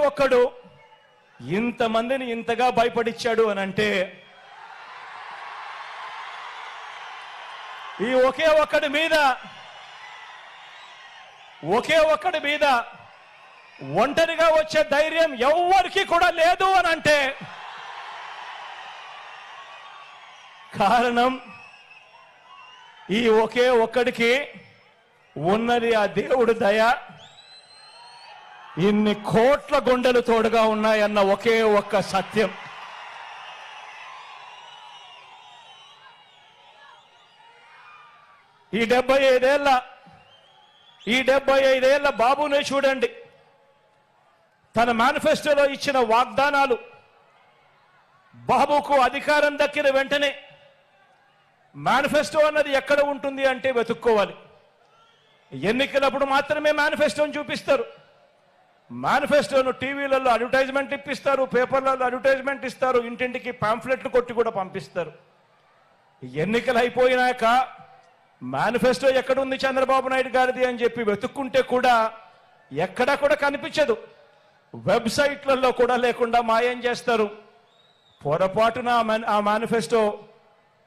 ఒక్కడు ఇంతమందిని ఇంతగా భయపడిచ్చాడు అని అంటే ఈ ఒకే ఒక్కడి మీద ఒంటరిగా వచ్చే ధైర్యం ఎవ్వరికి కూడా లేదు అని అంటే కారణం ఈ ఒకే ఒక్కడికి ఉన్నది ఆ దేవుడి దయ. ఇన్ని కోట్ల గుండెలు తోడుగా ఉన్నాయన్న ఒకే ఒక్క సత్యం. ఈ 75 ఏళ్ల బాబునే చూడండి. తన మేనిఫెస్టోలో ఇచ్చిన వాగ్దానాలు, బాబుకు అధికారం దక్కిన వెంటనే మేనిఫెస్టో అన్నది ఎక్కడ ఉంటుంది అంటే వెతుక్కోవాలి. ఎన్నికలప్పుడు మాత్రమే మేనిఫెస్టోని చూపిస్తారు. మేనిఫెస్టోను టీవీలలో అడ్వర్టైజ్మెంట్ ఇప్పిస్తారు, పేపర్లలో అడ్వర్టైజ్మెంట్ ఇస్తారు, ఇంటింటికి పాంఫ్లెట్లు కొట్టి కూడా పంపిస్తారు. ఎన్నికలు అయిపోయినాక మేనిఫెస్టో ఎక్కడుంది చంద్రబాబు నాయుడు గారిది అని చెప్పి వెతుక్కుంటే కూడా ఎక్కడా కూడా కనిపించదు. వెబ్సైట్లలో కూడా లేకుండా మాయం చేస్తారు. పొరపాటున ఆ మేనిఫెస్టో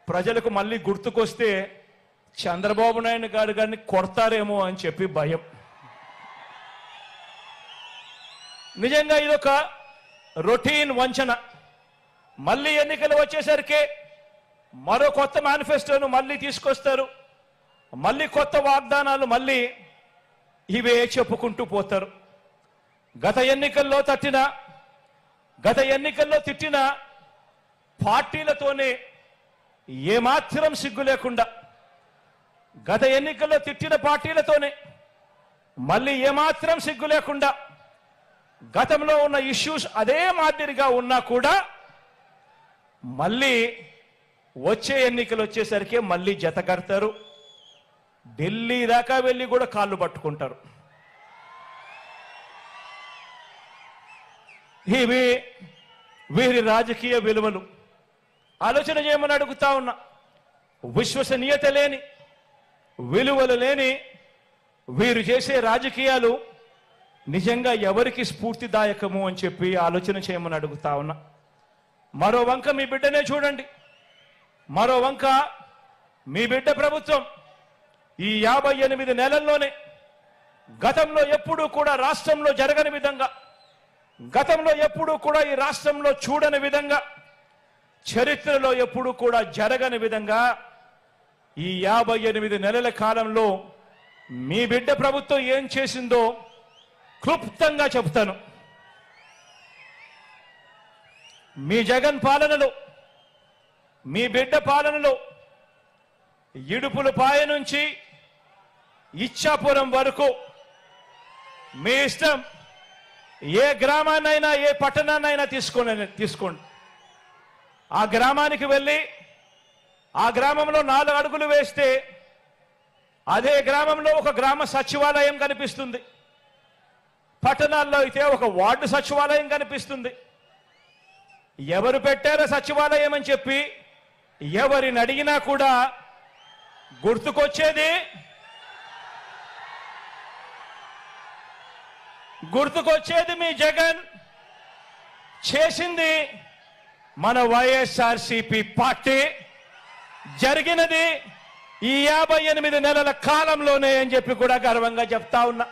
ప్రజలకు మళ్ళీ గుర్తుకొస్తే చంద్రబాబు నాయుడు గారిని కొడతారేమో అని చెప్పి భయం. నిజంగా ఇదొక రొటీన్ వంచన. మళ్ళీ ఎన్నికలు వచ్చేసరికి మరో కొత్త మేనిఫెస్టోను మళ్ళీ తీసుకొస్తారు. మళ్ళీ కొత్త వాగ్దానాలు మళ్ళీ ఇవే చెప్పుకుంటూ పోతారు. గత ఎన్నికల్లో తిట్టిన పార్టీలతోనే ఏమాత్రం సిగ్గు లేకుండా, గత ఎన్నికల్లో తిట్టిన పార్టీలతోనే మళ్ళీ ఏమాత్రం సిగ్గు లేకుండా, గతంలో ఉన్న ఇష్యూస్ అదే మాదిరిగా ఉన్నా కూడా మళ్ళీ వచ్చే ఎన్నికలు వచ్చేసరికి మళ్ళీ జత కడతారు. ఢిల్లీ దాకా వెళ్ళి కూడా కాళ్ళు పట్టుకుంటారు. ఇవి వీరి రాజకీయ విలువలు. ఆలోచన చేయమని అడుగుతా ఉన్నా. విశ్వసనీయత లేని, విలువలు లేని వీరు చేసే రాజకీయాలు నిజంగా ఎవరికి స్ఫూర్తిదాయకము అని చెప్పి ఆలోచన చేయమని అడుగుతా ఉన్నా. మరో వంక మీ బిడ్డనే చూడండి. మరో వంక మీ బిడ్డ ప్రభుత్వం ఈ 58 నెలల్లోనే గతంలో ఎప్పుడూ కూడా రాష్ట్రంలో జరగని విధంగా, గతంలో ఎప్పుడూ కూడా ఈ రాష్ట్రంలో చూడని విధంగా, చరిత్రలో ఎప్పుడూ కూడా జరగని విధంగా ఈ 58 నెలల కాలంలో మీ బిడ్డ ప్రభుత్వం ఏం చేసిందో క్లుప్తంగా చెప్తాను. మీ జగన్ పాలనలో, మీ బిడ్డ పాలనలో ఇడుపులపాయ నుంచి ఇచ్చాపురం వరకు మీ ఇష్టం, ఏ గ్రామాన్నైనా ఏ పట్టణాన్నైనా తీసుకోండి. ఆ గ్రామానికి వెళ్ళి ఆ గ్రామంలో 4 అడుగులు వేస్తే అదే గ్రామంలో ఒక గ్రామ సచివాలయం కనిపిస్తుంది. పట్టణాల్లో అయితే ఒక వార్డు సచివాలయం కనిపిస్తుంది. ఎవరు పెట్టారో సచివాలయం అని చెప్పి ఎవరిని అడిగినా కూడా గుర్తుకొచ్చేది మీ జగన్ చేసింది మన వైఎస్ఆర్సీపీ పార్టీ. జరిగినది ఈ 58 నెలల కాలంలోనే అని చెప్పి కూడా గర్వంగా చెప్తా ఉన్నా.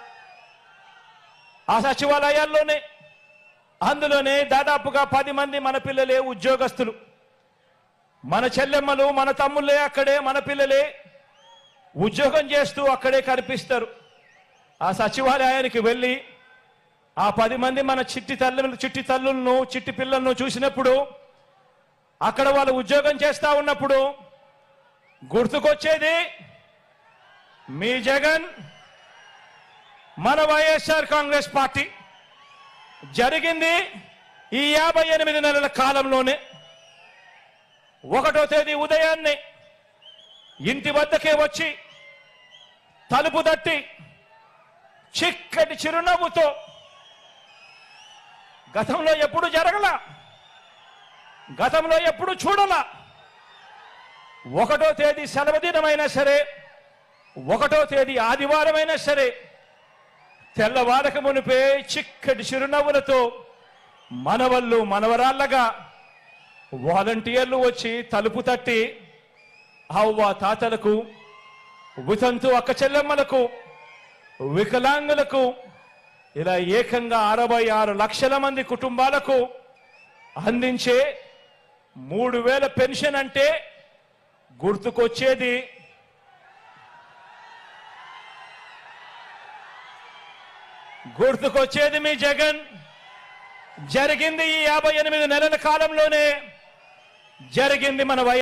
ఆ సచివాలయాల్లోనే, అందులోనే దాదాపుగా 10 మంది మన పిల్లలే ఉద్యోగస్తులు. మన చెల్లెమ్మలు, మన తమ్ముళ్ళే అక్కడే, మన పిల్లలే ఉద్యోగం చేస్తూ అక్కడే కనిపిస్తారు. ఆ సచివాలయానికి వెళ్ళి ఆ 10 మంది మన చిట్టి తల్లులను, చిట్టి పిల్లలను చూసినప్పుడు, అక్కడ వాళ్ళు ఉద్యోగం చేస్తా ఉన్నప్పుడు గుర్తుకొచ్చేది మీ జగన్, మన వైఎస్ఆర్ కాంగ్రెస్ పార్టీ. జరిగింది ఈ 58 నెలల కాలంలోనే. 1వ తేదీ ఉదయాన్నే ఇంటి వద్దకే వచ్చి తలుపు తట్టి చిక్కటి చిరునవ్వుతో, గతంలో ఎప్పుడు జరగలా, గతంలో ఎప్పుడు చూడలా, 1వ తేదీ సెలవు దినమైనా సరే, 1వ తేదీ ఆదివారమైనా సరే తెల్లవారక మునిపే చిక్కటి చిరునవ్వులతో మనవళ్ళు మనవరాళ్ళగా వాలంటీర్లు వచ్చి తలుపు తట్టి అవ్వ తాతలకు, వితంతు అక్క చెల్లెమ్మలకు, వికలాంగులకు, ఇలా ఏకంగా 66 లక్షల మంది కుటుంబాలకు అందించే 3000 పెన్షన్ అంటే గుర్తుకొచ్చేది మీ జగన్. జరిగింది ఈ 58 నెలల కాలంలోనే జరిగింది మన